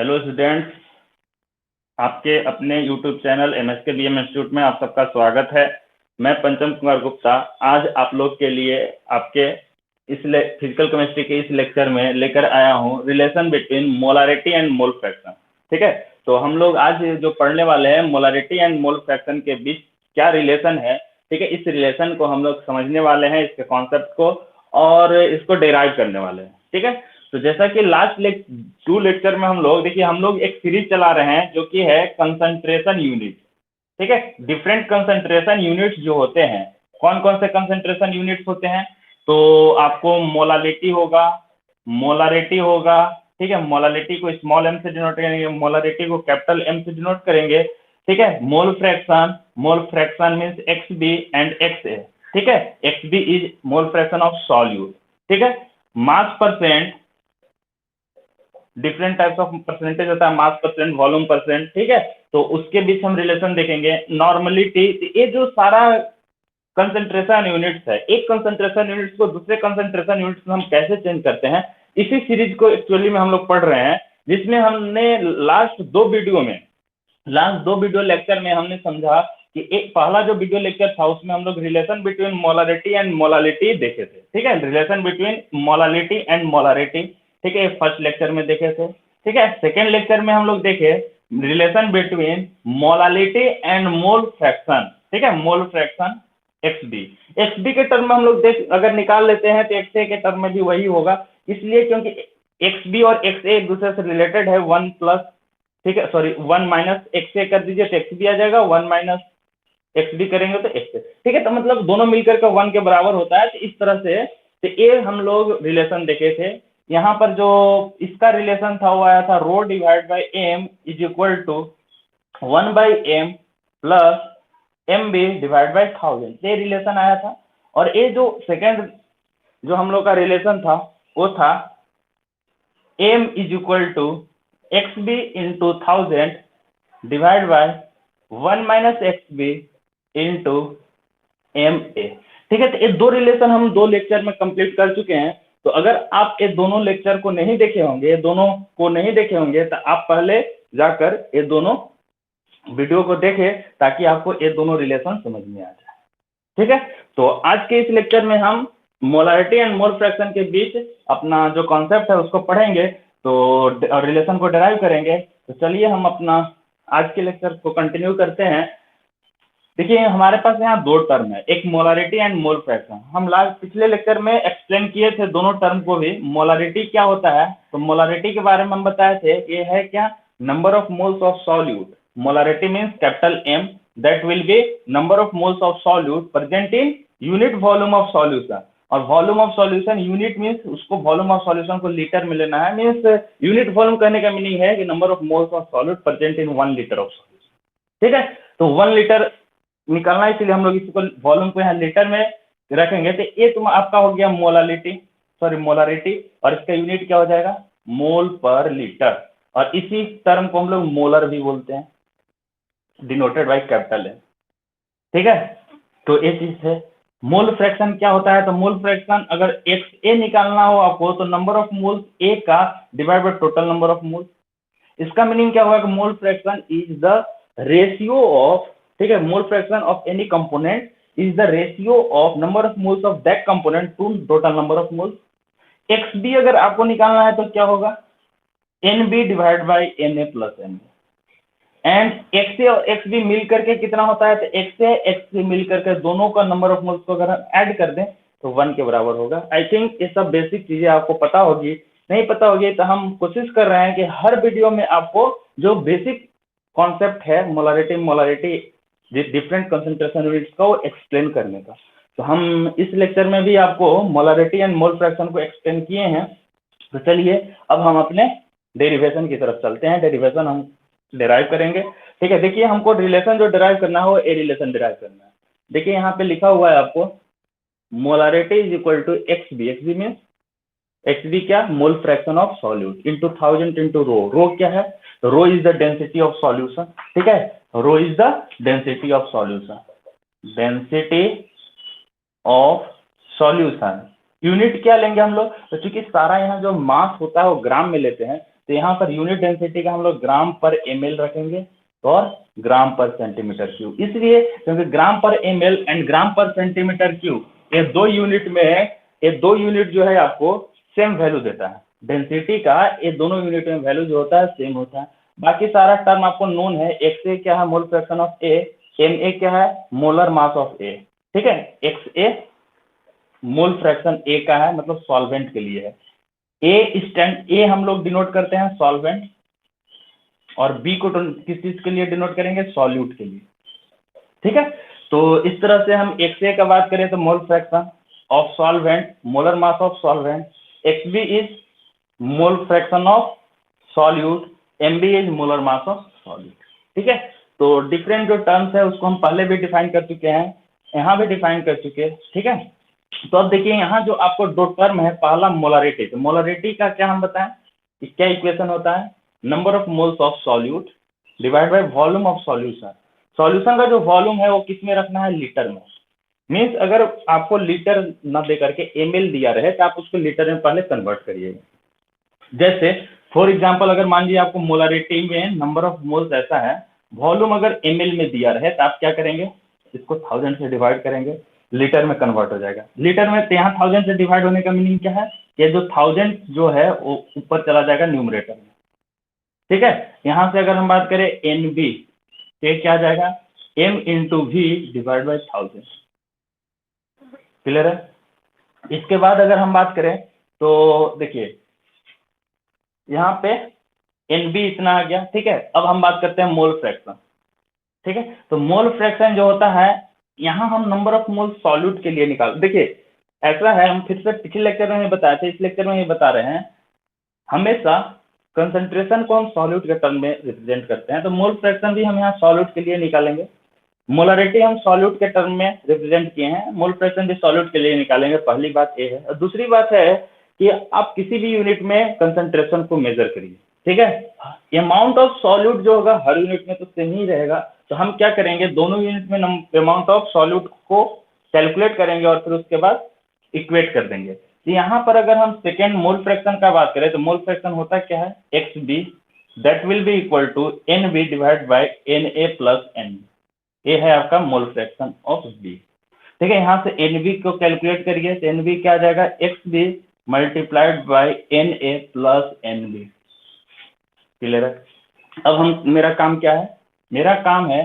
Hello students, आपके अपने YouTube channel MSK BM institute में आप सबका स्वागत है। मैं पंचम कुमार गुप्ता आज आप लोग के लिए आपके इस फिजिकल केमिस्ट्री के इस लेक्चर में लेकर आया हूं relation between molarity and mole fraction. ठीक है, तो हम लोग आज जो पढ़ने वाले हैं मोलारिटी एंड मोल फ्रैक्शन के बीच क्या रिलेशन है। ठीक है, इस रिलेशन को हम लोग समझने वाले हैं, इसके कॉन्सेप्ट को, और इसको डेराइव करने वाले हैं। ठीक है, तो जैसा कि लास्ट 2 लेक्चर में हम लोग एक सीरीज चला रहे हैं जो कि है कंसंट्रेशन यूनिट। ठीक है, डिफरेंट कंसंट्रेशन यूनिट्स जो होते हैं, कौन कौन से कंसंट्रेशन यूनिट्स होते हैं, तो आपको मोलालिटी होगा, मोलारिटी होगा। ठीक है, मोलालिटी को स्मॉल एम से डिनोट करेंगे, मोलारिटी को कैपिटल एम से डिनोट करेंगे। ठीक है, mole fraction means X B and X A. ठीक है, X B is mole fraction of solute. ठीक है, mass percent, different types of percentage होता है, मास परसेंट, वॉल्यूम परसेंट। ठीक है, तो उसके बीच हम रिलेशन देखेंगे। नॉर्मलिटी, ये जो सारा कंसंट्रेशन यूनिट्स है, एक कंसंट्रेशन यूनिट्स को दूसरे कंसंट्रेशन यूनिट्स में हम कैसे चेंज करते हैं, इसी सीरीज को एक्चुअली में हम लोग पढ़ रहे हैं, जिसमें हमने लास्ट दो वीडियो लेक्चर में हमने समझा कि एक पहला जो वीडियो लेक्चर था उसमें हम लोग relation between molarity and molality देखे थे। ठीक है, relation between molality and molarity. ठीक है, फर्स्ट लेक्चर में देखे थे। ठीक है, सेकेंड लेक्चर में हम लोग देखे relation between molality and mole fraction. ठीक है, मोल फ्रैक्शन एक्स बी के टर्म में हम लोग अगर निकाल लेते हैं तो एक्स ए के टर्म में भी वही होगा, इसलिए क्योंकि एक्स बी और एक्स ए एक दूसरे से रिलेटेड है। 1 प्लस, ठीक है, सॉरी 1 माइनस एक्स ए कर दीजिए तो एक्स बी आ जाएगा, 1 माइनस एक्स बी करेंगे तो एक्स ए। ठीक है, तो मतलब दोनों मिलकर के 1 के बराबर होता है। तो इस तरह से तो ये हम लोग रिलेशन देखे थे। यहाँ पर जो इसका रिलेशन था वो आया था rho divide by M is equal to 1 by M plus M B divide by 1000, ये रिलेशन आया था। और ये जो सेकेंड जो हम लोग का रिलेशन था वो था M is equal to X B into 1000 divide by 1 minus X B into M A. ठीक है, तो ये दो रिलेशन हम 2 लेक्चर में कंप्लीट कर चुके हैं। तो अगर आप ये दोनों लेक्चर को नहीं देखे होंगे तो आप पहले जाकर ये दोनों वीडियो को देखें ताकि आपको ये दोनों रिलेशन समझ में आ जाए। ठीक है, तो आज के इस लेक्चर में हम मोलारिटी एंड मोल फ्रैक्शन के बीच अपना जो कॉन्सेप्ट है उसको पढ़ेंगे, तो रिलेशन को डिराइव करेंगे। तो चलिए हम अपना आज के लेक्चर को कंटिन्यू करते हैं। देखिए, हमारे पास यहाँ 2 टर्म है, एक मोलारिटी एंड मोल फ्रैक्शन। हम पिछले लेक्चर में एक्सप्लेन किए थे दोनों टर्म को भी। मोलारिटी क्या होता है, तो मोलारिटी के बारे में हम बताए थे कि ये है क्या, number of moles of solute. Molarity means capital M, that will be number of moles of solute present in unit volume of solution. और volume of solution, unit means उसको वॉल्यूम ऑफ सॉल्यूशन को litre में लेना है, means unit volume कहने का meaning है कि number of moles of solute present in 1 litre of solution. ठीक है, तो 1 लीटर निकालना है, इसलिए हम लोग इसको वॉल्यूम को यहाँ लीटर में रखेंगे। तो ये तुम आपका हो गया मोलारिटी, और इसका यूनिट क्या हो जाएगा, मोल पर लीटर। और इसी टर्म को हम लोग मोलर भी बोलते हैं, डिनोटेड बाय कैपिटल एम। ठीक है, तो ये चीज है। मोल फ्रैक्शन क्या होता है, तो मोल फ्रैक्शन अगर एक्स ए निकालना हो आपको तो नंबर ऑफ मोल्स ए का divide by total number of moles. इसका मीनिंग क्या होगा कि mole fraction is the ratio of, ठीक है, mole fraction of any component is the ratio of number of moles of that component to total number of moles. X B अगर आपको निकालना है तो क्या होगा, N B divide by N A plus N B. And X A और X B मिल करके कितना होता है, तो एक्स ए एक्स बी मिल करके दोनों का नंबर ऑफ मोल्स को अगर हम ऐड कर दें तो 1 के बराबर होगा। आई थिंक ये सब बेसिक चीजें आपको पता होगी। नहीं पता होगी तो हम कोशिश कर रहे हैं कि हर वीडियो में आपको जो बेसिक कॉन्सेप्ट है मोलारिटी डिफरेंट कंसंट्रेशन यूनिट्स का वो एक्सप्लेन करने का। तो हम इस लेक्चर में भी आपको मोलारिटी एंड मोल फ्रैक्शन को एक्सप्लेन किए हैं। तो चलिए अब हम अपने डेरिवेशन की तरफ चलते हैं। डेरिवेशन हम डिराइव करेंगे। ठीक है, देखिए हमको रिलेशन जो डिराइव करना हो ए रिलेशन डिराइव करना है। देखिए यहाँ पे लिखा हुआ है आपको molarity is equal to X B means X B क्या, mole fraction of solute into 1000 into rho क्या है, rho is the density of solution. ठीक है, rho is the density of solution. Unit क्या लेंगे हम लोग, तो चूंकि सारा यहाँ जो मास होता है वो ग्राम में लेते हैं, तो यहाँ पर यूनिट डेंसिटी का हम लोग ग्राम पर ml रखेंगे और ग्राम पर सेंटीमीटर क्यूब, इसलिए क्योंकि ग्राम पर ml एंड ग्राम पर सेंटीमीटर क्यूब ये दो यूनिट में है, ये दो यूनिट जो है आपको सेम वैल्यू देता है डेंसिटी का, ये दोनों यूनिट में वैल्यू जो होता है सेम होता है। बाकी सारा टर्म आपको नोन है, XA क्या है mole fraction of A, MA क्या है मोलर मास ऑफ A, ठीक है। XA मोल फ्रैक्शन A का है, मतलब सॉल्वेंट के लिए है। A हम लोग डिनोट करते हैं सॉल्वेंट, और B को किस चीज के लिए डिनोट करेंगे, सॉल्यूट के लिए, ठीक है। तो इस तरह से हम XA का बात करें तो मोल fraction of solvent, molar mass of solvent, XB is mole fraction of solute, MB is molar mass of solute, ठीक है। तो डिफरेंट जो टर्म्स है उसको हम पहले भी डिफाइन कर चुके हैं, यहाँ भी डिफाइन कर चुके हैं, ठीक है। तो अब देखिए यहाँ जो आपको दो टर्म है, पहला मोलरिटी, तो मोलरिटी का क्या हम बताएं, क्या इक्वेशन होता है, number of moles of solute divide by volume of solution. Solution का जो वॉल्यूम है वो किस में रखना है, लीटर में। मीन्स अगर आपको लीटर न दे करके ml दिया रहे तो आप उसको लीटर में पहले कन्वर्ट करिएगा। जैसे फॉर एग्जांपल अगर मान लीजिए आपको मोलरिटी में नंबर ऑफ मोल्स ऐसा है, वॉल्यूम अगर ml में दिया रहे तो आप क्या करेंगे, इसको 1000 से डिवाइड करेंगे, लीटर में कन्वर्ट हो जाएगा। लीटर में तो यहाँ 1000 से डिवाइड होने का मीनिंग क्या है कि जो 1000 जो है वो ऊपर चला जाएगा न्यूमरेटर में, ठीक है। यहाँ से अगर हम बात करें NB तो क्या आ जाएगा, m into V divide by 1000, clear है। इसके बाद अगर हम बात करें तो देखिए यहाँ पे NB इतना आ गया, ठीक है। अब हम बात करते हैं मोल फ्रैक्शन, ठीक है। तो मोल फ्रैक्शन जो होता है, यहाँ हम नंबर ऑफ मोल सॉल्यूट के लिए निकाल, देखिए ऐसा है, हम फिर से पिछले लेक्चर में बताए थे, इस लेक्चर में ये बता रहे हैं, हमेशा कंसंट्रेशन को हम सॉल्यूट के टर्म में रिप्रेजेंट करते हैं, तो मोल फ्रैक्शन भी हम यहाँ सॉल्यूट के लिए निकालेंगे। मोलरिटी हम सॉल्यूट के टर्म में रिप्रेजेंट किए हैं, मोल फ्रैक्शन भी सॉल्यूट के लिए निकालेंगे, पहली बात ये है। और दूसरी बात है कि आप किसी भी यूनिट में कंसंट्रेशन को मेजर करिए, ठीक है। अमाउंट ऑफ सॉल्यूट जो होगा हर यूनिट में तो सेम ही रहेगा, तो हम क्या करेंगे, दोनों यूनिट में अमाउंट ऑफ सॉल्यूट को कैलकुलेट करेंगे और फिर उसके बाद इक्वेट कर देंगे। तो यहाँ पर अगर हम सेकेंड मोल फ्रैक्शन का बात करें तो मोल फ्रैक्शन होता क्या है, XB that will be equal to NB divide by NA plus NB, ये है आपका मोल फ्रैक्शन ऑफ B, ठीक है। यहाँ से NB को कैलकुलेट करिए तो NB क्या आ जाएगा, XB multiplied by NA plus NB, clear है। अब हम, मेरा काम क्या है, मेरा काम है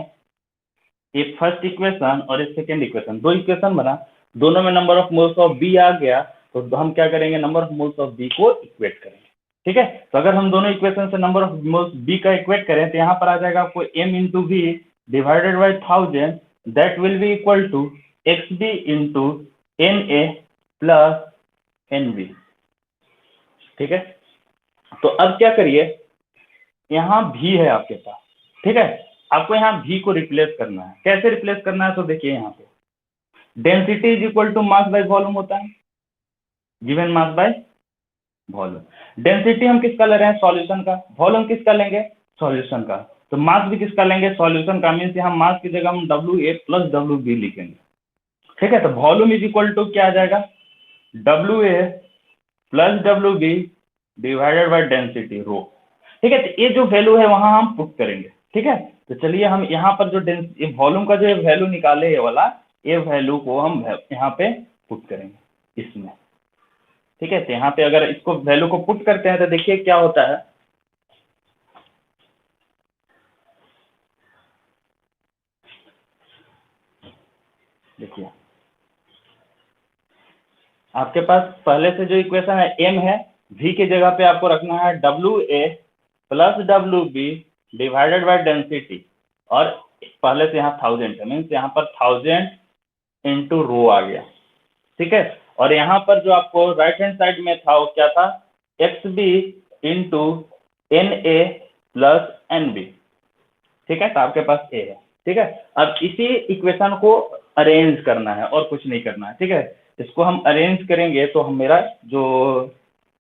ये फर्स्ट इक्वेशन और ये सेकेंड इक्वेशन, दो इक्वेशन बना, दोनों में number of moles of B आ गया, तो हम क्या करेंगे, number of moles of B को इक्वेट करेंगे, ठीक है। तो अगर हम दोनों इक्वेशन से नंबर ऑफ मोल्स B का इक्वेट करें तो यहाँ पर आ जाएगा आपको m into V divided by 1000 that will be equal to XB into NA plus NB, ठीक है। तो अब क्या करिए, यहाँ V है आपके पास, ठीक है, आपको यहाँ V को रिप्लेस करना है। कैसे रिप्लेस करना है, तो देखिए यहाँ पे density is equal to mass by volume होता है, given mass by volume. Density हम किसका ले रहे हैं, सॉल्यूशन का, वॉल्यूम किसका लेंगे, सॉल्यूशन का, तो मास भी किसका लेंगे, सॉल्यूशन का। मीन्स यहाँ मास की जगह हम WA प्लस WB लिखेंगे, ठीक है। तो वॉल्यूम इज इक्वल टू क्या आ जाएगा, WA plus WB divided by density rho, ठीक है। तो ये जो वैल्यू है वहां हम पुट करेंगे, ठीक है। तो चलिए हम यहाँ पर जो वॉल्यूम का जो वैल्यू निकाले ये वाला, ये वैल्यू को हम यहाँ पे पुट करेंगे इसमें, ठीक है। तो यहाँ पे अगर इसको वैल्यू को पुट करते हैं तो देखिए क्या होता है, देखिए आपके पास पहले से जो इक्वेशन है m है, v की जगह पे आपको रखना है WA plus WB divided by density, और पहले से यहाँ 1000 है, मीन्स यहाँ पर 1000 इंटू रो आ गया, ठीक है। और यहाँ पर जो आपको राइट हैंड साइड में था वो क्या था, XB into NA plus NB, ठीक है। तो आपके पास A है, ठीक है। अब इसी इक्वेशन को अरेंज करना है और कुछ नहीं करना है, ठीक है। इसको हम अरेंज करेंगे तो हम, मेरा जो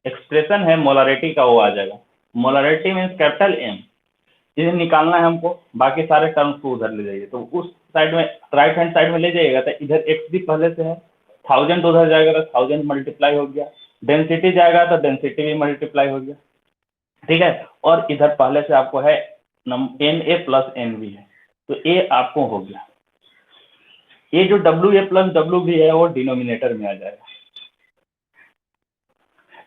एक्सप्रेशन है मोलरिटी का वो आ जाएगा, मोलरिटी मीन्स कैपिटल M, इसे निकालना है हमको, बाकी सारे टर्म्स को उधर ले जाइए, तो उस साइड में राइट हैंड साइड में ले जाइएगा तो इधर XB पहले से है, 1000 तो उधर जाएगा तो 1000 मल्टीप्लाई हो गया, डेंसिटी जाएगा तो डेंसिटी भी मल्टीप्लाई हो गया, ठीक है, और इधर पहले से आपको है Na प्लस NB है, तो ए आपको हो गया। ये जो WA प्लस WB है वो डिनोमिनेटर में आ जाएगा।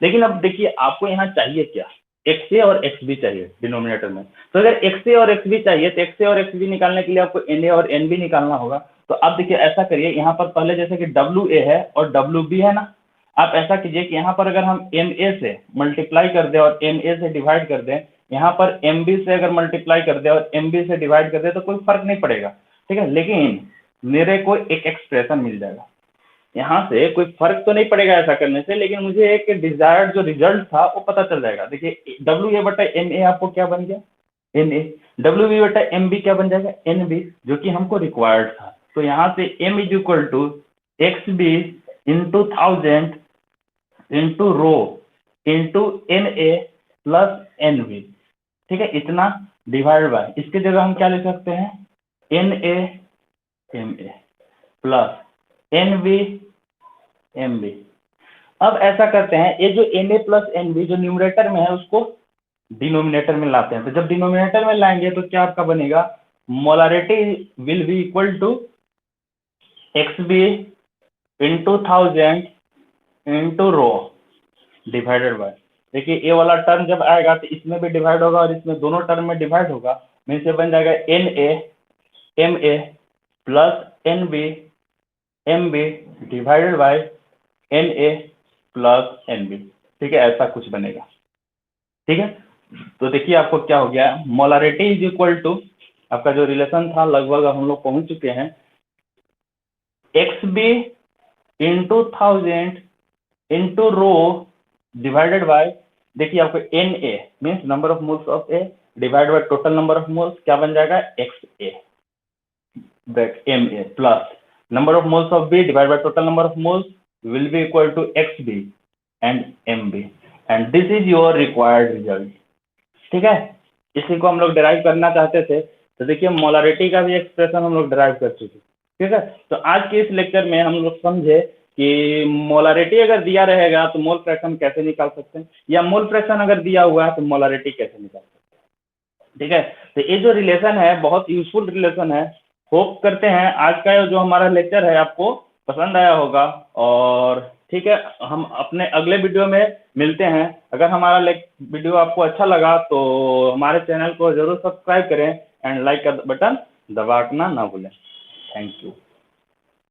लेकिन अब देखिए आपको यहाँ चाहिए क्या, XA और XB चाहिए डिनोमिनेटर में। तो अगर XA और XB चाहिए तो XA और XB निकालने के लिए आपको NA और NB निकालना होगा। तो अब देखिए ऐसा करिए, यहाँ पर पहले जैसे कि WA है और WB है ना, आप ऐसा कीजिए कि यहाँ पर अगर हम MA से मल्टीप्लाई कर दें और MA से डिवाइड कर दें, यहाँ पर MB से अगर मल्टीप्लाई कर दे और MB से डिवाइड कर दे तो कोई फर्क नहीं पड़ेगा, ठीक है। लेकिन मेरे को एक एक्सप्रेशन मिल जाएगा, यहाँ से कोई फर्क तो नहीं पड़ेगा ऐसा करने से, लेकिन मुझे एक डिजायर्ड जो रिजल्ट था वो पता चल जाएगा। देखिए WA बटा MA आपको क्या बन गया, NA, WB बटा MB क्या बन जाएगा, NB, जो कि हमको रिक्वायर्ड था। तो यहाँ से M is equal to XB into 1000 into rho into NA plus NB, ठीक है, इतना डिवाइड बाय, इसके जगह हम क्या लिख सकते हैं, NA MA plus NB MB। अब ऐसा करते हैं, ये जो NA प्लस NB जो न्यूमरेटर में है उसको डिनोमिनेटर में लाते हैं। तो जब डिनोमिनेटर में लाएंगे तो क्या आपका बनेगा, molarity will be equal to XB into 1000 into rho divided by, देखिए ये वाला टर्म जब आएगा तो इसमें भी डिवाइड होगा और इसमें दोनों टर्म में डिवाइड होगा, मीन से बन जाएगा NA MA plus NB MB divided by NA plus NB, ठीक है, ऐसा कुछ बनेगा, ठीक है। तो देखिए आपको क्या हो गया, मोलारिटी इज इक्वल टू, आपका जो रिलेशन था लगभग हम लोग पहुंच चुके हैं, XB into 1000 into rho divided by, देखिए आपको NA means number of moles of A divide by total number of moles, क्या बन जाएगा, XA MA plus number of moles of B divided by total number of moles will be equal to XB and MB, and this is your required result, ठीक है। इसी को हम लोग derive करना चाहते थे, तो देखिए मोलारिटी का भी एक्सप्रेशन हम लोग डिराइव कर चुके, ठीक है। तो आज के इस लेक्चर में हम लोग समझे कि मोलारिटी अगर दिया रहेगा तो मोल फ्रैक्शन कैसे निकाल सकते हैं, या मोल फ्रैक्शन अगर दिया हुआ है तो मोलारिटी कैसे निकाल सकते हैं, ठीक है। तो ये जो रिलेशन है बहुत यूजफुल रिलेशन है। होप करते हैं आज का जो हमारा लेक्चर है आपको पसंद आया होगा, और ठीक है, हम अपने अगले वीडियो में मिलते हैं। अगर हमारा वीडियो आपको अच्छा लगा तो हमारे चैनल को जरूर सब्सक्राइब करें एंड लाइक का बटन दबाना ना भूलें। Thank you.